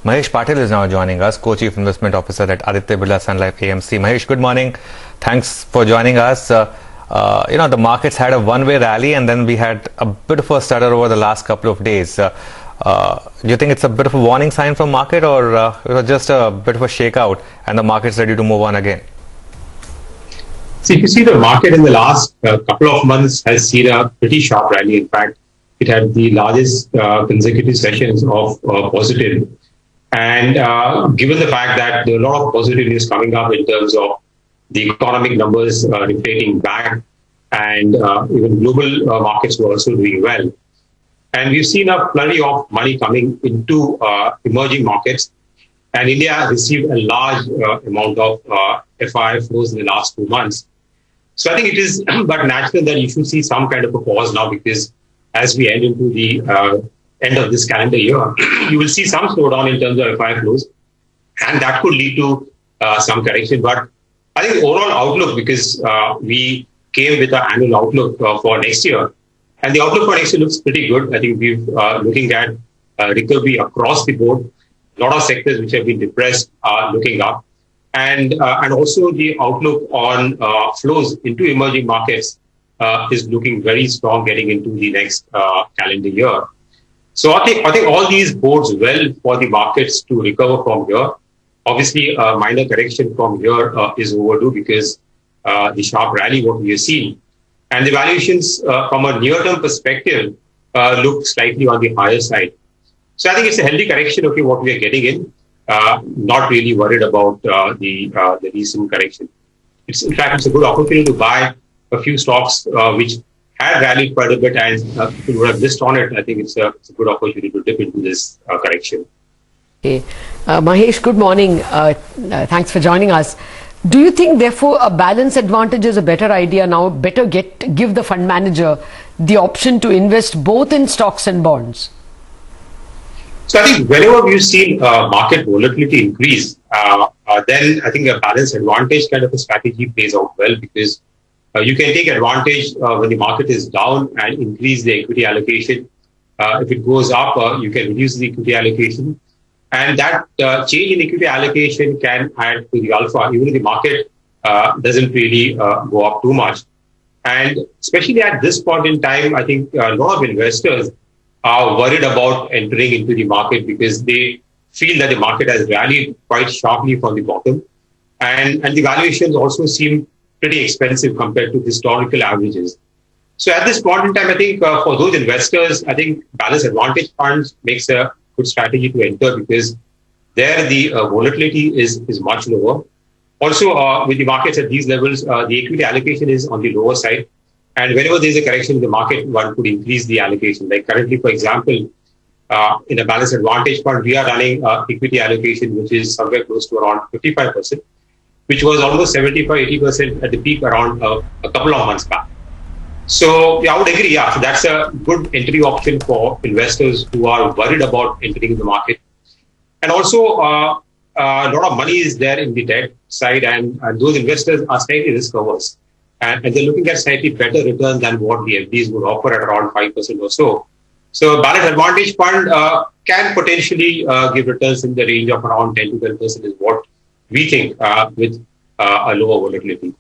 Mahesh Patil is now joining us, Co-Chief Investment Officer at Aditya Birla Sun Life AMC. Mahesh, good morning. Thanks for joining us. The markets had a one-way rally and then we had a bit of a stutter over the last couple of days. Do you think it's a bit of a warning sign from market, or it was just a bit of a shakeout and the market's ready to move on again? See, if you see the market in the last couple of months has seen a pretty sharp rally. In fact, it had the largest consecutive sessions of positive. And given the fact that there are a lot of positive news coming up in terms of the economic numbers reflating back, and even global markets were also doing well. And we've seen a flurry of money coming into emerging markets. And India received a large amount of FII flows in the last 2 months. So I think it is but natural that you should see some kind of a pause now, because as we end into the end of this calendar year, you will see some slowdown in terms of FII flows, and that could lead to some correction. But I think overall outlook, because we came with our annual outlook for next year, and the outlook for next year looks pretty good. I think we're looking at recovery across the board. A lot of sectors which have been depressed are looking up. And also the outlook on flows into emerging markets is looking very strong getting into the next calendar year. So I think all these bodes well for the markets to recover from here. Obviously, a minor correction from here is overdue, because the sharp rally what we have seen, and the valuations from a near-term perspective look slightly on the higher side. So I think it's a healthy correction. Okay, what we are getting in. Not really worried about the recent correction. In fact, it's a good opportunity to buy a few stocks which had rallied quite a bit, and people would have missed on it. I think it's a good opportunity to dip into this correction. Okay. Mahesh, good morning. Thanks for joining us. Do you think, therefore, a balance advantage is a better idea now? Better give the fund manager the option to invest both in stocks and bonds? So I think whenever we've seen market volatility increase, then I think a balance advantage kind of a strategy plays out well, because you can take advantage when the market is down and increase the equity allocation. If it goes up, you can reduce the equity allocation. And that change in equity allocation can add to the alpha, even if the market doesn't really go up too much. And especially at this point in time, I think a lot of investors are worried about entering into the market, because they feel that the market has rallied quite sharply from the bottom. And the valuations also seem pretty expensive compared to historical averages. So at this point in time, I think for those investors, I think balance advantage funds makes a good strategy to enter, because there the volatility is much lower. Also, with the markets at these levels, the equity allocation is on the lower side. And whenever there is a correction in the market, one could increase the allocation. Like currently, for example, in a balance advantage fund, we are running equity allocation, which is somewhere close to around 55%, which was almost 75-80% at the peak around a couple of months back. So yeah, I would agree. Yeah, so that's a good entry option for investors who are worried about entering the market. And also, a lot of money is there in the debt side, and those investors are slightly risk averse. And they're looking at slightly better returns than what the FDs would offer at around 5% or so. So balance advantage fund can potentially give returns in the range of around 10 to 12% is what we think with a lower volatility.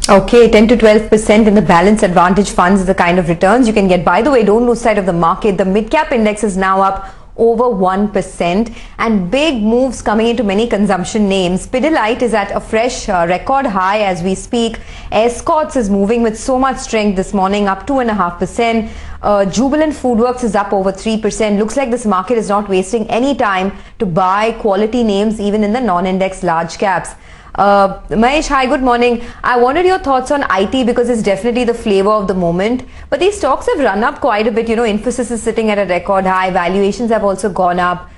Okay, 10 to 12% in the balance advantage funds is the kind of returns you can get. By the way, don't lose sight of the market. The mid-cap index is now up over 1%, and big moves coming into many consumption names. Pidilite is at a fresh record high as we speak. Escorts is moving with so much strength this morning, up 2.5%. Jubilant Foodworks is up over 3%. Looks like this market is not wasting any time to buy quality names even in the non-index large caps. Mahesh, hi, good morning. I wanted your thoughts on IT, because it's definitely the flavor of the moment. But these stocks have run up quite a bit. You know, Infosys is sitting at a record high. Valuations have also gone up.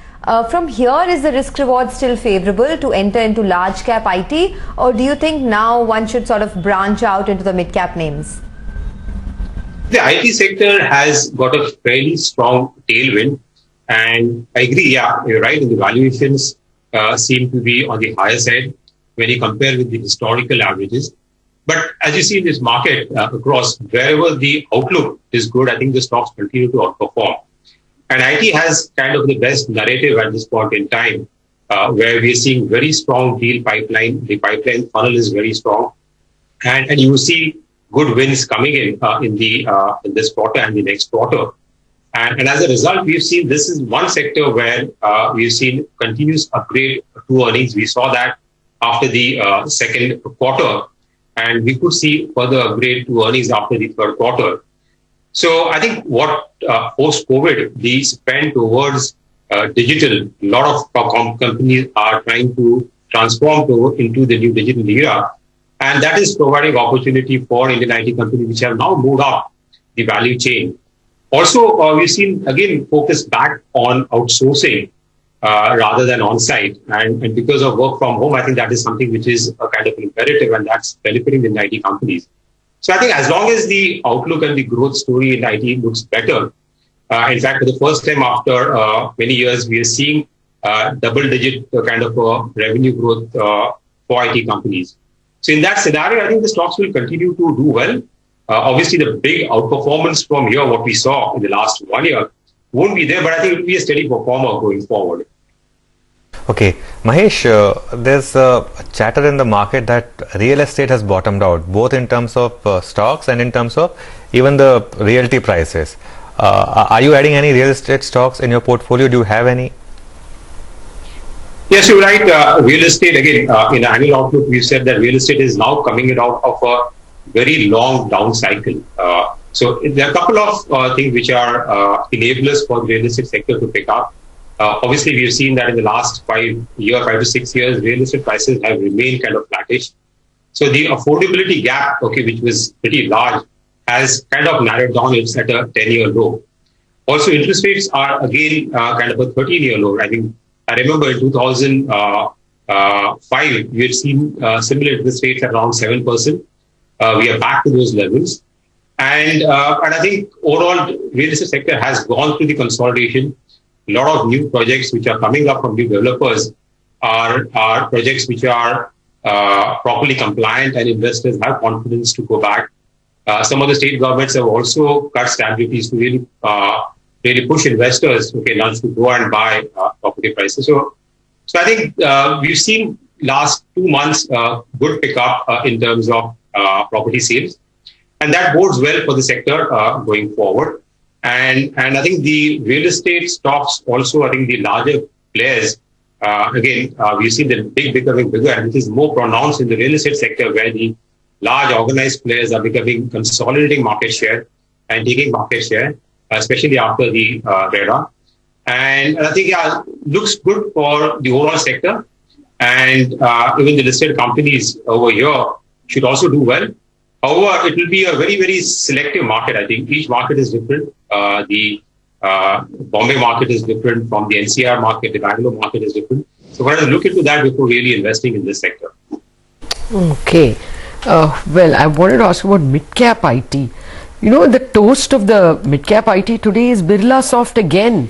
From here, is the risk reward still favorable to enter into large cap IT? Or do you think now one should sort of branch out into the mid cap names? The IT sector has got a fairly strong tailwind. And I agree, yeah, you're right. The valuations seem to be on the higher side when you compare with the historical averages. But as you see in this market across, wherever the outlook is good, I think the stocks continue to outperform. And IT has kind of the best narrative at this point in time, where we're seeing very strong deal pipeline. The pipeline funnel is very strong, and you see good wins coming in this quarter and the next quarter. And as a result, we've seen this is one sector where we've seen continuous upgrade to earnings. We saw that after the second quarter, and we could see further upgrade to earnings after the third quarter. So I think what post-COVID, the spend towards digital, a lot of companies are trying to transform into the new digital era. And that is providing opportunity for Indian IT companies which have now moved up the value chain. Also, we've seen, again, focus back on outsourcing rather than on-site. And because of work from home, I think that is something which is a kind of imperative, and that's benefiting the IT companies. So I think as long as the outlook and the growth story in IT looks better, in fact, for the first time after many years, we are seeing double-digit kind of revenue growth for IT companies. So in that scenario, I think the stocks will continue to do well. Obviously, the big outperformance from here, what we saw in the last 1 year, won't be there, but I think it will be a steady performer going forward. Okay, Mahesh, there's a chatter in the market that real estate has bottomed out, both in terms of stocks and in terms of even the realty prices. Are you adding any real estate stocks in your portfolio? Do you have any? Yes, you're right. Real estate, again, in annual outlook, we've said that real estate is now coming out of a very long down cycle. So there are a couple of things which are enablers for the real estate sector to pick up. Obviously, we've seen that in the last 5 to 6 years, real estate prices have remained kind of flattish. So the affordability gap, okay, which was pretty large, has kind of narrowed down. It's at a 10-year low. Also, interest rates are again kind of a 13-year low. I remember in 2005, we had seen similar interest rates at around 7%. We are back to those levels. And I think overall, real estate sector has gone through the consolidation. A lot of new projects which are coming up from new developers are projects which are properly compliant, and investors have confidence to go back. Some of the state governments have also cut stamp duties to really push investors, okay, not to go and buy property prices. So I think we've seen last 2 months good pickup in terms of property sales, and that bodes well for the sector going forward. And I think the real estate stocks also, I think the larger players, again, we've seen the becoming bigger, and it is more pronounced in the real estate sector where the large organized players are consolidating market share and taking market share, especially after the RERA. And I think, yeah, looks good for the overall sector. And even the listed companies over here should also do well. However, it will be a very, very selective market. I think each market is different. The Bombay market is different from the NCR market. The Bangalore market is different. So we're going to look into that before really investing in this sector. Okay. Well, I wanted to ask about mid-cap IT. You know, the toast of the mid-cap IT today is Birla Soft again.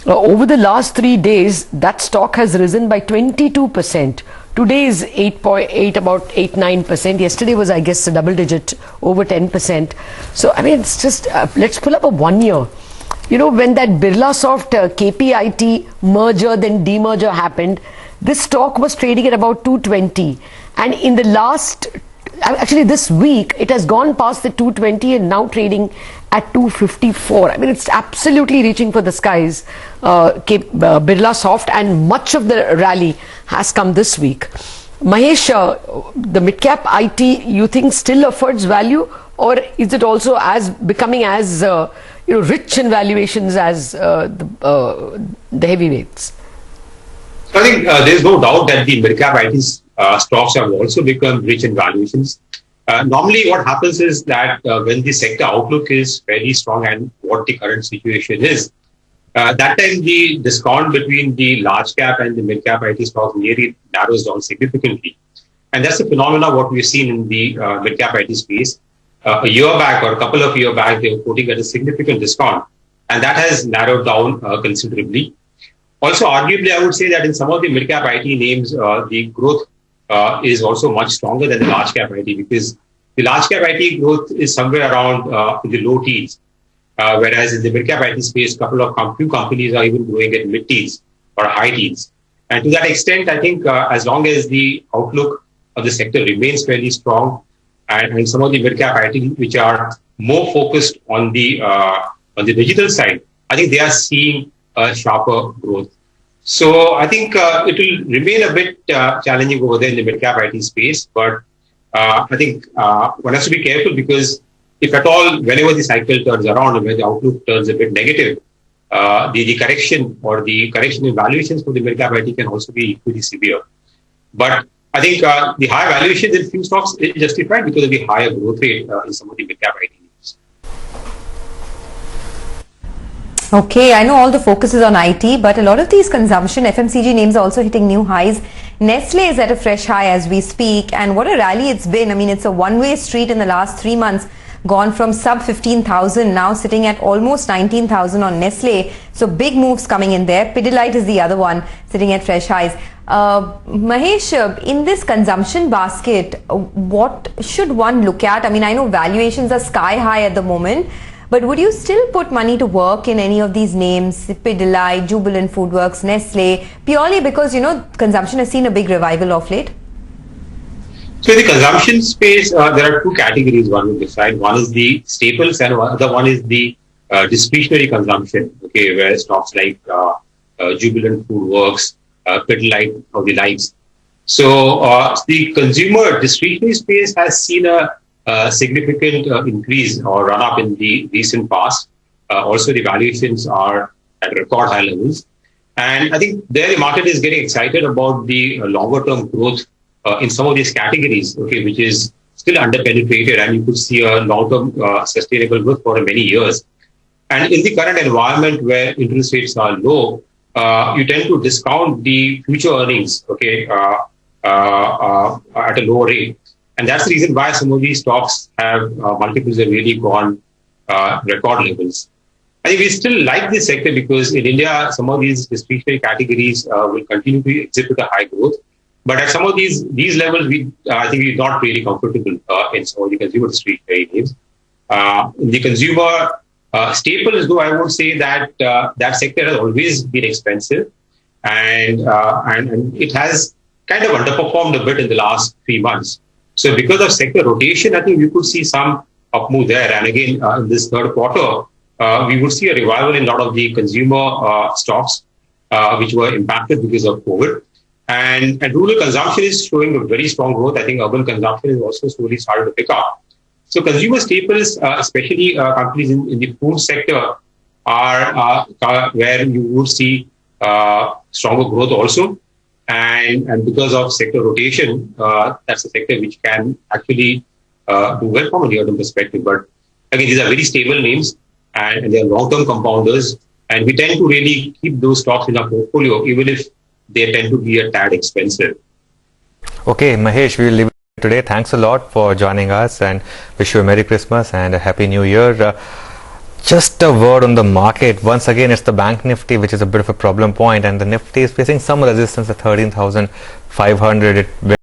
Over the last 3 days, that stock has risen by 22%. Today is 8.8, about 8-9%. Yesterday was, I guess, a double digit, over 10%. So, I mean, it's just, let's pull up a 1 year. You know, when that Birla Soft KPIT merger, then demerger happened, this stock was trading at about 220. And in the last, actually this week, it has gone past the 220 and now trading at 254. I mean, it's absolutely reaching for the skies, Birla Soft, and much of the rally has come this week. Mahesh, the mid-cap IT, you think still affords value, or is it also becoming as rich in valuations as the heavyweights? So I think there's no doubt that the mid-cap IT stocks have also become rich in valuations. Normally what happens is that when the sector outlook is fairly strong and what the current situation is, that time the discount between the large cap and the mid cap IT stocks nearly narrows down significantly. And that's the phenomena what we've seen in the mid cap IT space. A year back or a couple of years back, they were quoting at a significant discount, and that has narrowed down considerably. Also, arguably, I would say that in some of the mid cap IT names, the growth is also much stronger than the large cap IT, because the large cap IT growth is somewhere around in the low teens. whereas in the mid-cap IT space, few companies are even growing at mid-teens or high teens. And to that extent, I think as long as the outlook of the sector remains fairly strong, and some of the mid-cap IT which are more focused on the digital side, I think they are seeing a sharper growth. So I think it will remain a bit challenging over there in the mid-cap IT space, but I think one has to be careful, because if at all, whenever the cycle turns around and when the outlook turns a bit negative, the correction or the correction in valuations for the mid-cap IT can also be equally severe. But I think the higher valuations in few stocks is justified because of the higher growth rate in some of the mid-cap IT names. Okay, I know all the focus is on IT, but a lot of these consumption FMCG names are also hitting new highs. Nestle is at a fresh high as we speak, and what a rally it's been. I mean, it's a one-way street in the last 3 months, gone from sub 15,000, now sitting at almost 19,000 on Nestle. So big moves coming in there. Pidilite is the other one, sitting at fresh highs. Mahesh, in this consumption basket, what should one look at? I mean, I know valuations are sky high at the moment, but would you still put money to work in any of these names, Pidilite, Jubilant FoodWorks, Nestle, purely because, you know, consumption has seen a big revival of late? So in the consumption space, there are two categories one would decide. One is the staples and the other one is the discretionary consumption, okay, where stocks like Jubilant FoodWorks, Pidilite or the likes. So the consumer discretionary space has seen a significant increase or run up in the recent past. Also, the valuations are at record high levels. And I think there the market is getting excited about the longer term growth in some of these categories, okay, which is still underpenetrated, and you could see a long-term sustainable growth for many years. And in the current environment where interest rates are low, you tend to discount the future earnings, okay, at a lower rate. And that's the reason why some of these stocks have multiples have really gone record levels. I think we still like this sector because in India, some of these discretionary categories will continue to exhibit a high growth. But at some of these levels, I think we're not really comfortable in some of the consumer discretionary names. In the consumer staples, though, I would say that that sector has always been expensive, and it has kind of underperformed a bit in the last 3 months. So because of sector rotation, I think we could see some up move there. And again, in this third quarter, we would see a revival in a lot of the consumer stocks, which were impacted because of COVID. And rural consumption is showing a very strong growth. I think urban consumption is also slowly starting to pick up. So consumer staples, especially companies in the food sector, are where you would see stronger growth also. And because of sector rotation, that's a sector which can actually do well from a near-term perspective. But again, these are very stable names and they are long-term compounders. And we tend to really keep those stocks in our portfolio, even if they tend to be a tad expensive. Okay, Mahesh, we'll leave it today. Thanks a lot for joining us and wish you a Merry Christmas and a Happy New Year. Just a word on the market. Once again, it's the Bank Nifty, which is a bit of a problem point, and the Nifty is facing some resistance at 13,500.